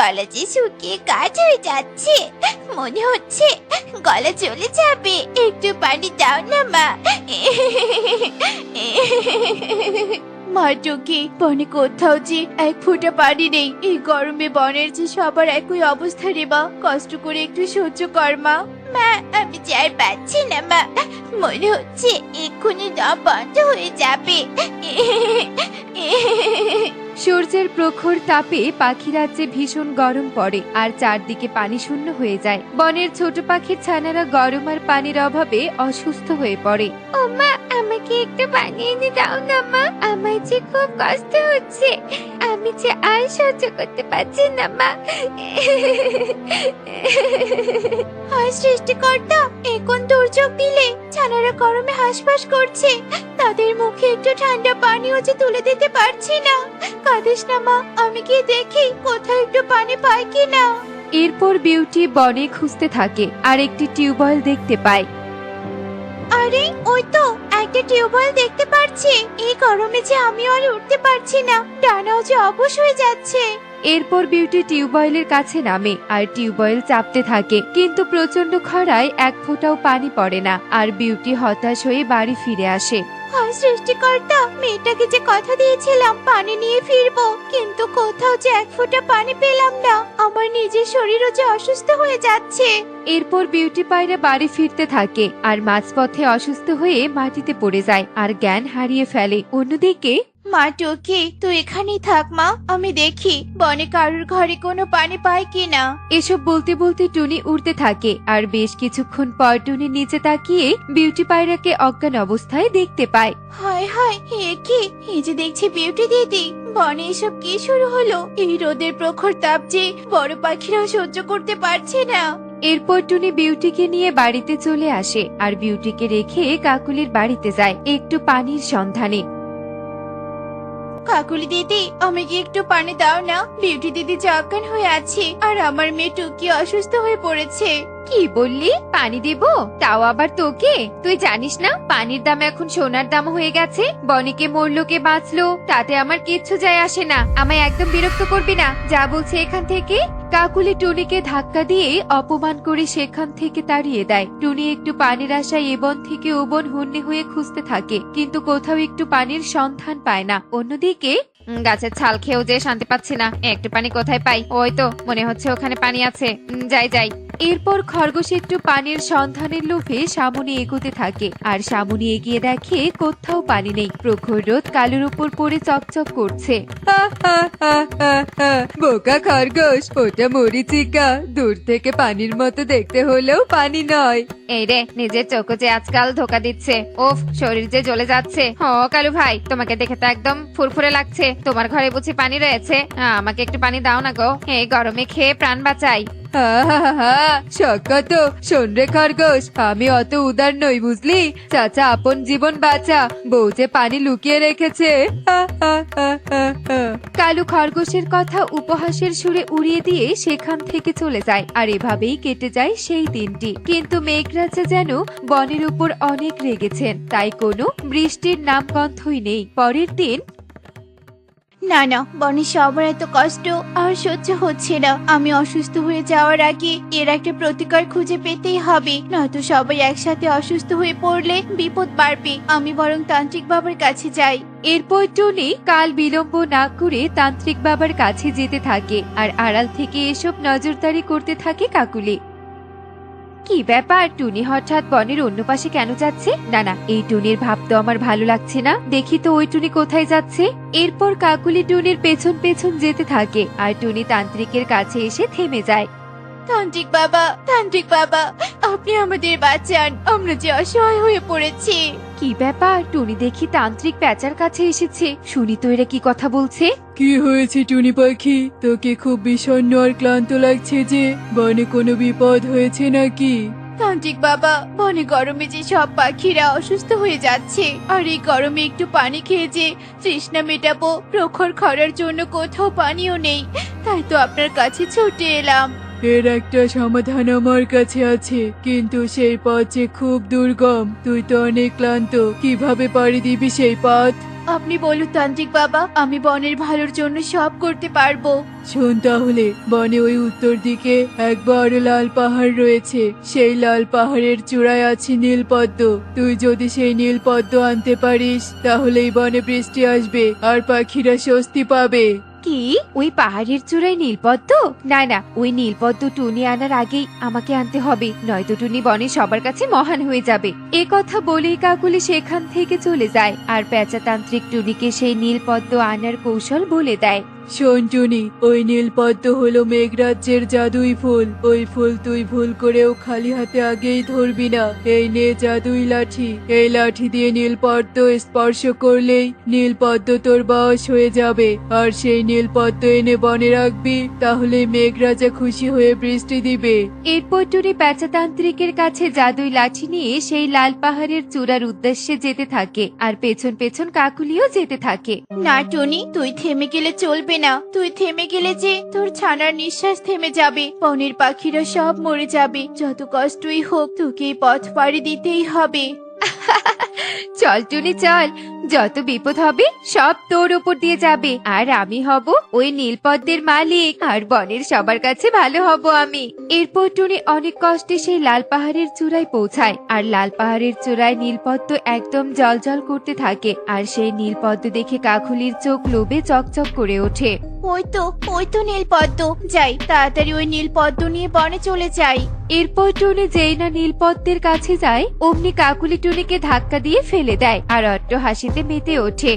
গলা যে শুকিয়ে কাঠ হয়ে যাচ্ছে, মনে হচ্ছে গলা চলে যাবে। একটু পানি দাও না মা। মা টুকি, বনে কোথাও যে এক ফোঁটা পানি নেই। এই গরমে বনের যে সবার একই অবস্থা রে মা, কষ্ট করে একটু সহ্য কর মা। মা, আমি যে আর পাচ্ছি না মা, মনে হচ্ছে এক্ষুনি দম বন্ধ হয়ে যাবে। সূর্যের প্রখর তাপে পাখি রাজ্যে ভীষণ গরম পড়ে আর চারদিকে পানি শূন্য হয়ে যায়। বনের ছোট পাখির ছানারা গরম আর পানির অভাবে অসুস্থ হয়ে পড়ে। ও মা, আমাকে একটু পানি এনে দাও না মা, আমার যে খুব কষ্ট হচ্ছে, আমি যে আর সহ্য করতে পারছি না মা। হায় সৃষ্টিকর্তা, এ কোন দুর্যোগ দিলে? ছানারা গরমে হাঁসফাঁস করছে, তাদের মুখে একটু ঠান্ডা পানিও যে তুলে দিতে পারছি না। কাঁদিস না মা, আমি গিয়ে দেখি কোথাও একটু পানি পাই কিনা। এরপর বিউটি বনে খুঁজতে থাকে আর একটি টিউবওয়েল দেখতে পায়। আরে ওই তো একটা টিউবওয়েল দেখতে পাচ্ছি। এই গরমে যে আমি আর উঠতে পারছি না, ডানাও যে অবশ হয়ে যাচ্ছে। এরপর বিউটি টিউবওয়েলের কাছে নামে আর টিউবওয়েল চাপতে থাকে, কিন্তু প্রচন্ড খরায় এক ফোঁটাও পানি পড়ে না আর বিউটি হতাশ হয়ে বাড়ি ফিরে আসে। হায় সৃষ্টিকর্তা, মেয়েটাকে যে কথা দিয়েছিলাম পানি নিয়ে ফিরবো, কিন্তু কোথাও যে এক ফোঁটা পানি পেলাম না। আমার নিজের শরীরও যে অসুস্থ হয়ে যাচ্ছে। এরপর বিউটি পায়রা বাড়ি ফিরতে থাকে আর মাঝপথে অসুস্থ হয়ে মাটিতে পড়ে যায় আর জ্ঞান হারিয়ে ফেলে। অন্যদিকে মা টুকি, তুই এখানেই থাক মা, আমি দেখি বনে কারুর ঘরে কোনো পানি পাই কিনা। এসব বলতে বলতে টুনি উড়তে থাকে আর বেশ কিছুক্ষণ পর টুনির নিচে তাকিয়ে বিউটি পায়রাকে অজ্ঞান অবস্থায় দেখতে পায়। হায় হায়, এ কি? এই যে দেখছি বিউটি দিদি, বনে এসব কি শুরু হলো? এই রোদের প্রখর তাপ যে বড় পাখিরাও সহ্য করতে পারছে না। এরপর টুনি বিউটিকে নিয়ে বাড়িতে চলে আসে আর বিউটিকে রেখে কাকুলির বাড়িতে যায় একটু পানির সন্ধানে। কাকুলি দিদি, আমাকে একটু পানি দাও না। বিউটি দিদি যে অজ্ঞান হয়ে আছে আর আমার মেয়ে টুকি অসুস্থ হয়ে পড়েছে। কি বললি? পানি দেব? তাও আবার তোকে? তুই জানিস না পানির দাম এখন সোনার দাম হয়ে গেছে? বনিকে মরলো কে বাঁচলো তাতে আমার কিচ্ছু যায় আসে না। আমায় একদম বিরক্ত করবি না, যা বলছে এখান থেকে। কাকুলি টুনিকে ধাক্কা দিয়ে অপমান করে সেখান থেকে তাড়িয়ে দেয়। টুনি একটু পানির আশায় এ বন থেকে ও বন হন্যে হয়ে খুঁজতে থাকে, কিন্তু কোথাও একটু পানির সন্ধান পায় না। অন্যদিকে গাছের ছাল খেয়েও যে শান্তি পাচ্ছি না, একটু পানি কোথায় পাই? ওই তো মনে হচ্ছে ওখানে পানি আছে, যাই যাই। এরপর খরগোশ একটু পানির সন্ধানের লোভে সামনে এগোতে থাকে আর সামনে এগিয়ে দেখে কোথাও পানি নেই। প্রখর রোদ কালোর উপর পড়ে চকচক করছে। বোকা খরগোশ, ওটা মরিচিকা, দূর থেকে পানির মতো দেখতে হলেও পানি নয়। এই রে, নিজের চোখে যে আজকাল ধোকা দিচ্ছে। ওফ, শরীর যে জ্বলে যাচ্ছে। ও কালু ভাই, তোমাকে দেখে তো একদম ফুরফুরে লাগছে। তোমার ঘরে বুঝি পানি রয়েছে? আমাকে একটু পানি দাও না গো, এই গরমে খেয়ে প্রাণ বাঁচাই। তো শোন রে খরগোশ, আমি অত উদার নই বুঝলি। চাচা আপন জীবন বাঁচা, বউ যে পানি লুকিয়ে রেখেছে। কালু খরগোশের কথা উপহাসের সুরে উড়িয়ে দিয়ে সেখান থেকে চলে যায় আর এভাবেই কেটে যায় সেই দিনটি। কিন্তু মেঘরাজা যেন বনের উপর অনেক রেগেছেন, তাই কোনো বৃষ্টির নামগন্ধই নেই। পরের দিন না না, বনে সবার এত কষ্ট আর সহ্য হচ্ছে না। আমি অসুস্থ হয়ে যাওয়ার আগে এর একটা প্রতিকার খুঁজে পেতেই হবে, নয়তো সবাই একসাথে অসুস্থ হয়ে পড়লে বিপদ বাড়বে। আমি বরং তান্ত্রিক বাবার কাছে যাই। এরপর টুনি কাল বিলম্ব না করে তান্ত্রিক বাবার কাছে যেতে থাকে আর আড়াল থেকে এসব নজরদারি করতে থাকে কাকুলি। কি ব্যাপার, টুনি হঠাৎ বনের অন্য পাশে কেন যাচ্ছে? না না, এই টুনির ভাব তো আমার ভালো লাগছে না। দেখি তো ওই টুনি কোথায় যাচ্ছে। এরপর কাকুলি টুনির পেছন পেছন যেতে থাকে আর টুনি তান্ত্রিকের কাছে এসে থেমে যায়। তান্ত্রিক বাবা, আপনি আমাদের বাঁচান, আমরা যে অসহায় হয়ে পড়েছি। কি ব্যাপার, টুনি দেখি তান্ত্রিক প্যাঁচার কাছে এসেছে। শুনি তো এরা কি কথা বলছে। কি হয়েছে টুনি পাখি, তোকে খুব বিষণ্ণ আর ক্লান্ত লাগছে যে? বনে কোনো বিপদ হয়েছে নাকি? তান্ত্রিক বাবা, বনে গরমে যে সব পাখিরা অসুস্থ হয়ে যাচ্ছে, আর এই গরমে একটু পানি খেয়ে যে তৃষ্ণা মেটাবো, প্রখর খরার জন্য কোথাও পানিও নেই, তাই তো আপনার কাছে ছুটে এলাম। এর একটা সমাধান আমার কাছে আছে, কিন্তু সেই পথ যে খুব দুর্গম। তুই তো অনেক ক্লান্ত, কিভাবে পাড়ি দিবি সেই পথ? আপনি বলুন তান্ত্রিক বাবা, আমি বনের ভালোর জন্য সব করতে পারবো। শোন তাহলে, বনে ওই উত্তর দিকে এক বড় লাল পাহাড় রয়েছে। সেই লাল পাহাড়ের চূড়ায় আছে নীলপদ্ম। তুই যদি সেই নীলপদ্ম আনতে পারিস, তাহলেই বনে বৃষ্টি আসবে আর পাখিরা স্বস্তি পাবে। কি ওই পাহাড়ের চূড়ায় নীলপদ্ম? না না, ওই নীলপদ্ম টুনি আনার আগেই আমাকে আনতে হবে, নয়তো টুনি বনে সবার কাছে মহান হয়ে যাবে। এ কথা বলেই কাকুলি সেখান থেকে চলে যায় আর পেঁচাতান্ত্রিক টুনিকে সেই নীলপদ্ম আনার কৌশল বলে দেয়। শোন টুনি, ওই নীলপদ্ম হলো মেঘরাজ্যের জাদুই ফুল। ওই ফুল তুই ভুল করেও খালি হাতে আগেই ধরবি না। এই নে জাদুই লাঠি। এই লাঠি দিয়ে নীলপদ্ম স্পর্শ করলেই নীলপদ্ম তোর বশ হয়ে যাবে। আর সেই নীলপদ্ম এনে বনে রাখবি, তাহলে মেঘরাজা খুশি হয়ে বৃষ্টি দিবে। এরপর টুনি পেঁচাতান্ত্রিকের কাছে জাদুই লাঠি নিয়ে সেই লাল পাহাড়ের চূড়ার উদ্দেশ্যে যেতে থাকে আর পেছন পেছন কাকুলিও যেতে থাকে। না টুনি, তুই থেমে গেলে চলবে না। তুই থেমে গেলে যে তোর ছানার নিঃশ্বাস থেমে যাবে, বনের পাখিরা সব মরে যাবে। যত কষ্টই হোক, তোকে এই পথ পাড়ি দিতেই হবে। চল টুনি চল, যত বিপদ হবে সব তোর উপর দিয়ে যাবে আর আমি হব ওই নীলপদ্মের মালিক আর বনের সবার কাছে ভালো হব আমি। এরপর টুনি অনেক কষ্টে সেই লাল পাহাড়ের চূড়ায় পৌঁছায় আর লাল পাহাড়ের চূড়ায় নীলপদ্ম একদম জলজল করতে থাকে আর সেই নীলপদ্ম দেখে কাকুলির চোখ লোভে চকচক করে ওঠে। ওই তো নীলপদ্ম। যাই, তাড়াতাড়ি ওই নীলপদ্ম নিয়ে বনে চলে যাই। এরপর টুনি যেই না নীলপদ্মের কাছে যায়, অমনি কাকুলি টুনিকে ধাক্কা দিয়ে ফেলে দেয় আর অট্ট হাসিতে মেতে ওঠে।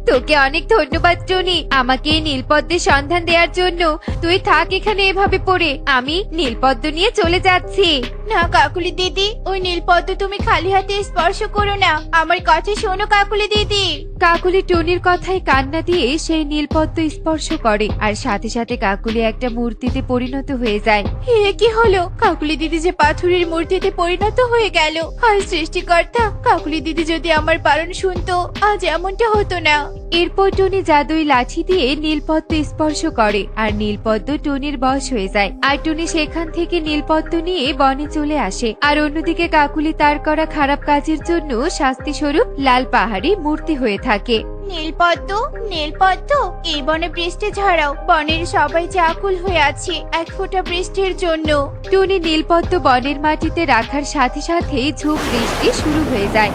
তোকে অনেক ধন্যবাদ টুনি, আমাকে এই নীলপদ্মের সন্ধান দেওয়ার জন্য। তুই থাক এখানে এভাবে পড়ে, আমি নীলপদ্ম নিয়ে চলে যাচ্ছি। না কাকুলি দিদি, ওই নীলপদ্ম তুমি খালি হাতে স্পর্শ করো না। আমার কথা শোনো কাকুলি দিদি। কাকুলি টুনির কথায় কান্না দিয়ে সেই নীলপদ্ম স্পর্শ করে আর সাথে সাথে কাকুলি একটা মূর্তিতে পরিণত হয়ে যায়। এ কি হলো? কাকুলি দিদি যে পাথরের মূর্তিতে পরিণত হয়ে গেল। হায় সৃষ্টিকর্তা, কাকুলি দিদি যদি আমার বারণ শুনতো, আজ এমনটা হতো না। এরপর টুনি জাদুই লাঠি দিয়ে নীলপদ্ম স্পর্শ করে আর নীলপদ্ম টুনির বশ হয়ে যায় আর টুনি সেখান থেকে নীলপদ্ম নিয়ে বনে চলে আসে। আর অন্যদিকে কাকুলি তার করা খারাপ কাজের জন্য শাস্তি স্বরূপ লাল পাহাড়ি মূর্তি হয়ে থাকে। নীলপদ্ম, নীলপদ্ম, এই বনে বৃষ্টি ঝরাও। বনের সবাই যে আকুল হয়ে আছে এক ফোঁটা বৃষ্টির জন্য। টুনি নীলপদ্ম বনের মাটিতে রাখার সাথে সাথে ঝুম বৃষ্টি শুরু হয়ে যায়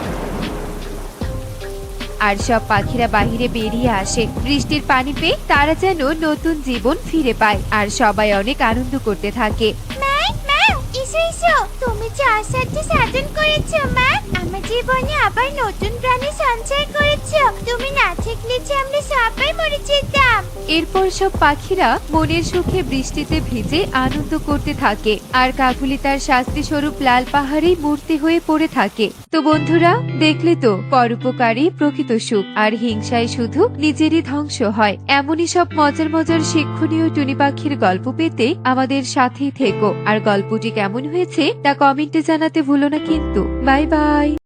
আর সব পাখিরা বাহিরে বেরিয়ে আসে। বৃষ্টির পানি পেয়ে তারা যেন নতুন জীবন ফিরে পায় আর সবাই অনেক আনন্দ করতে থাকে। তুমি যে অসাধ্য সাধন করেছো মা, আমার জীবনে আবার নতুন প্রাণী সঞ্চয় করেছো। তুমি না থাকলে যে আমরা সবাই মরে যেতাম। এরপর সব পাখিরা মনের সুখে বৃষ্টিতে ভিজে আনন্দ করতে থাকে আর কাকুলি তার শাস্তি স্বরূপ লাল পাহাড়েই মূর্তি হয়ে পড়ে থাকে। তো বন্ধুরা, দেখলে তো পরোপকারী প্রকৃত সুখ আর হিংসায় শুধু নিজেরই ধ্বংস হয়। এমনই সব মজার মজার শিক্ষণীয় টুনি পাখির গল্প পেতে আমাদের সাথেই থেকো আর গল্পটি কেমন হয়েছে তা কমেন্টে জানাতে ভুলো না কিন্তু। Bye bye.